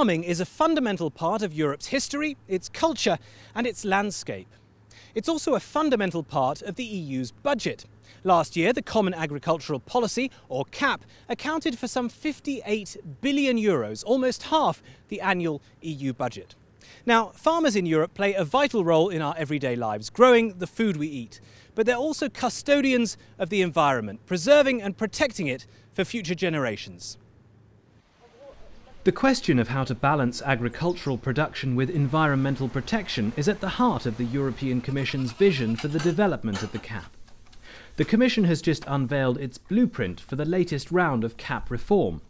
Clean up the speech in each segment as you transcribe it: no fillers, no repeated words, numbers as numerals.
Farming is a fundamental part of Europe's history, its culture and its landscape. It's also a fundamental part of the EU's budget. Last year, the Common Agricultural Policy, or CAP, accounted for some 58 billion euros, almost half the annual EU budget. Now, farmers in Europe play a vital role in our everyday lives, growing the food we eat. But they're also custodians of the environment, preserving and protecting it for future generations. The question of how to balance agricultural production with environmental protection is at the heart of the European Commission's vision for the development of the CAP. The Commission has just unveiled its blueprint for the latest round of CAP reform.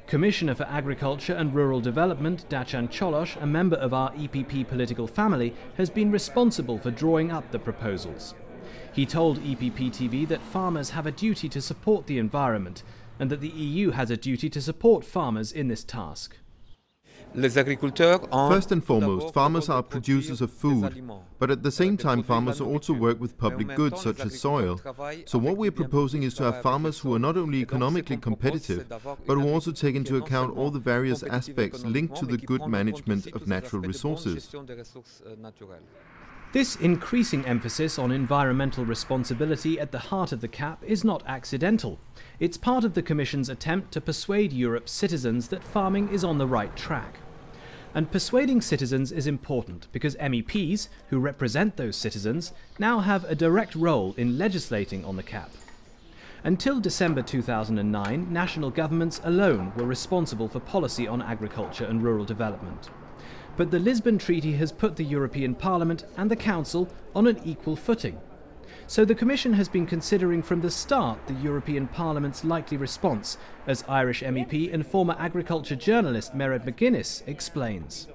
Commissioner for Agriculture and Rural Development, Dacian Cioloș, a member of our EPP political family, has been responsible for drawing up the proposals. He told EPP TV that farmers have a duty to support the environment and that the EU has a duty to support farmers in this task. First and foremost, farmers are producers of food, but at the same time farmers also work with public goods such as soil. So what we are proposing is to have farmers who are not only economically competitive, but who also take into account all the various aspects linked to the good management of natural resources. This increasing emphasis on environmental responsibility at the heart of the CAP is not accidental. It's part of the Commission's attempt to persuade Europe's citizens that farming is on the right track. And persuading citizens is important because MEPs, who represent those citizens, now have a direct role in legislating on the CAP. Until December 2009, national governments alone were responsible for policy on agriculture and rural development. But the Lisbon Treaty has put the European Parliament and the Council on an equal footing. So the Commission has been considering from the start the European Parliament's likely response, as Irish MEP and former agriculture journalist Mairead McGuinness explains.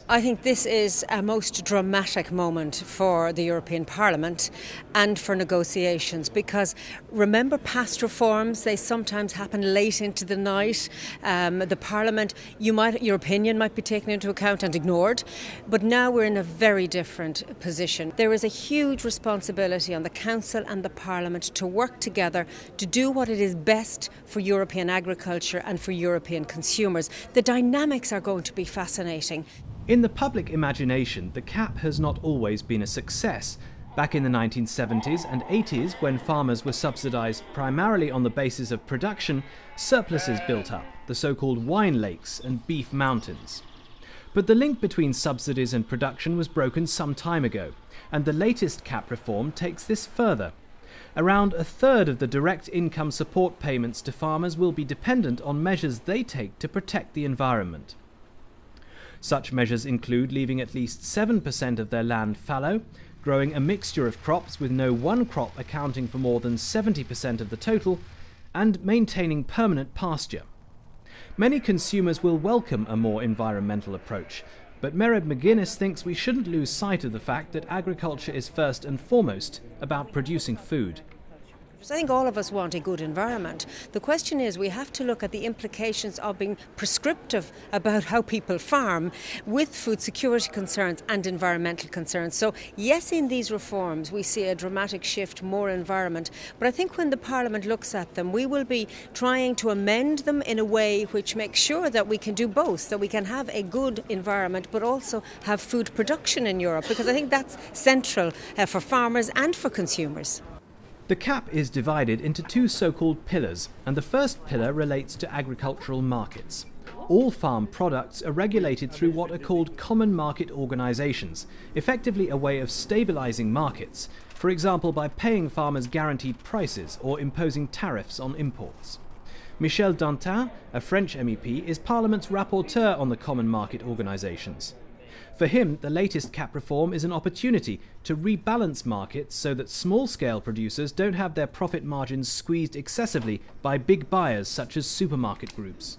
I think this is a most dramatic moment for the European Parliament and for negotiations, because remember past reforms, they sometimes happen late into the night. The Parliament, your opinion might be taken into account and ignored, but now we're in a very different position. There is a huge responsibility on the Council and the Parliament to work together to do what it is best for European agriculture and for European consumers. The dynamics are going to be fascinating. In the public imagination, the CAP has not always been a success. Back in the 1970s and 80s, when farmers were subsidised primarily on the basis of production, surpluses built up, the so-called wine lakes and beef mountains. But the link between subsidies and production was broken some time ago, and the latest CAP reform takes this further. Around a third of the direct income support payments to farmers will be dependent on measures they take to protect the environment. Such measures include leaving at least 7% of their land fallow, growing a mixture of crops with no one crop accounting for more than 70% of the total, and maintaining permanent pasture. Many consumers will welcome a more environmental approach, but Mairead McGuinness thinks we shouldn't lose sight of the fact that agriculture is first and foremost about producing food. I think all of us want a good environment. The question is, we have to look at the implications of being prescriptive about how people farm with food security concerns and environmental concerns. So yes, in these reforms we see a dramatic shift, more environment, but I think when the Parliament looks at them, we will be trying to amend them in a way which makes sure that we can do both, that we can have a good environment but also have food production in Europe, because I think that's central for farmers and for consumers. The CAP is divided into two so-called pillars, and the first pillar relates to agricultural markets. All farm products are regulated through what are called common market organisations, effectively a way of stabilising markets, for example by paying farmers guaranteed prices or imposing tariffs on imports. Michel Dantin, a French MEP, is Parliament's rapporteur on the common market organisations. For him, the latest CAP reform is an opportunity to rebalance markets so that small-scale producers don't have their profit margins squeezed excessively by big buyers such as supermarket groups.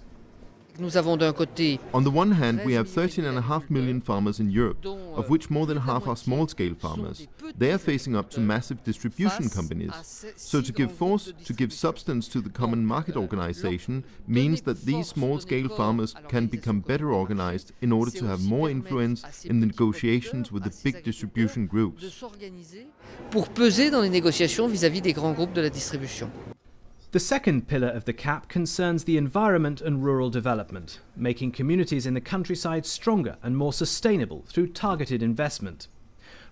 On the one hand, we have 13.5 million farmers in Europe, of which more than half are small-scale farmers. They are facing up to massive distribution companies. So to give force, to give substance to the common market organization means that these small-scale farmers can become better organized in order to have more influence in the negotiations with the big distribution groups. The second pillar of the CAP concerns the environment and rural development, making communities in the countryside stronger and more sustainable through targeted investment.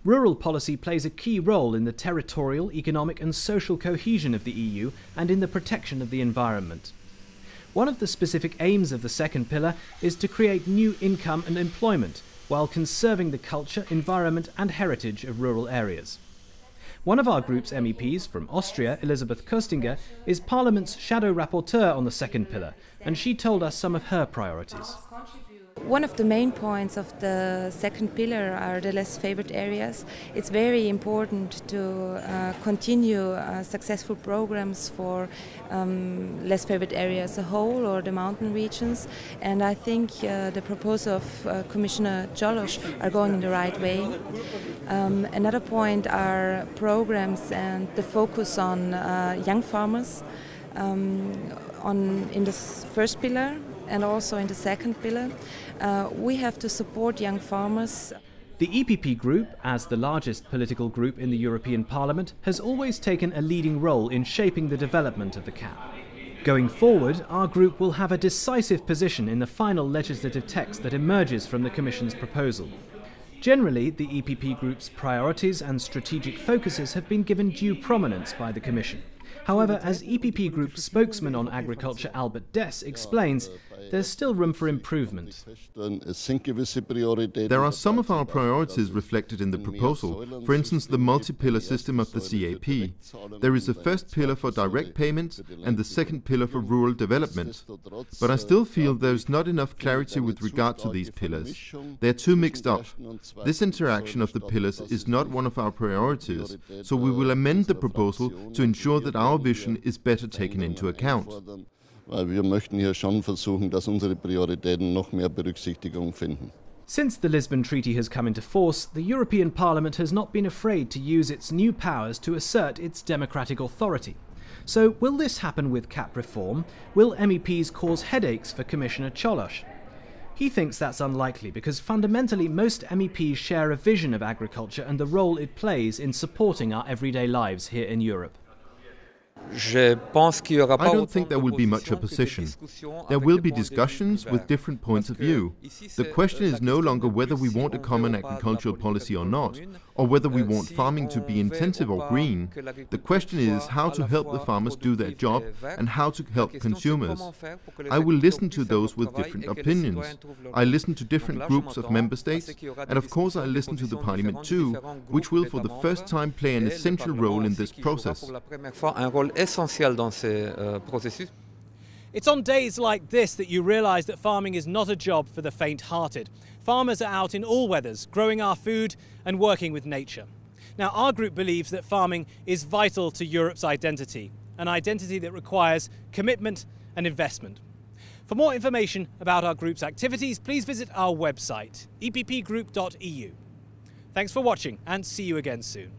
Rural policy plays a key role in the territorial, economic and social cohesion of the EU and in the protection of the environment. One of the specific aims of the second pillar is to create new income and employment while conserving the culture, environment and heritage of rural areas. One of our group's MEPs from Austria, Elisabeth Köstinger, is Parliament's shadow rapporteur on the second pillar, and she told us some of her priorities. One of the main points of the second pillar are the less favoured areas. It's very important to continue successful programs for less favoured areas as a whole or the mountain regions, and I think the proposal of Commissioner Cioloş are going in the right way. Another point are programs and the focus on young farmers in the first pillar and also in the second pillar. We have to support young farmers. The EPP Group, as the largest political group in the European Parliament, has always taken a leading role in shaping the development of the CAP. Going forward, our group will have a decisive position in the final legislative text that emerges from the Commission's proposal. Generally, the EPP Group's priorities and strategic focuses have been given due prominence by the Commission. However, as EPP Group spokesman on agriculture Albert Dess explains, there's still room for improvement. There are some of our priorities reflected in the proposal, for instance the multi-pillar system of the CAP. There is a first pillar for direct payments and the second pillar for rural development. But I still feel there is not enough clarity with regard to these pillars. They are too mixed up. This interaction of the pillars is not one of our priorities, so we will amend the proposal to ensure that our vision is better taken into account. Wir möchten hier schon versuchen, dass unsere Prioritäten noch mehr Berücksichtigung finden. Since the Lisbon Treaty has come into force, the European Parliament has not been afraid to use its new powers to assert its democratic authority. So will this happen with CAP reform? Will MEPs cause headaches for Commissioner Cioloş? He thinks that's unlikely because fundamentally most MEPs share a vision of agriculture and the role it plays in supporting our everyday lives here in Europe. I don't think there will be much opposition. There will be discussions with different points of view. The question is no longer whether we want a common agricultural policy or not, or whether we want farming to be intensive or green. The question is how to help the farmers do their job and how to help consumers. I will listen to those with different opinions. I listen to different groups of member states, and of course I listen to the Parliament too, which will for the first time play an essential role in this process. It's on days like this that you realise that farming is not a job for the faint-hearted. Farmers are out in all weathers, growing our food and working with nature. Now, our group believes that farming is vital to Europe's identity, an identity that requires commitment and investment. For more information about our group's activities, please visit our website, eppgroup.eu. Thanks for watching and see you again soon.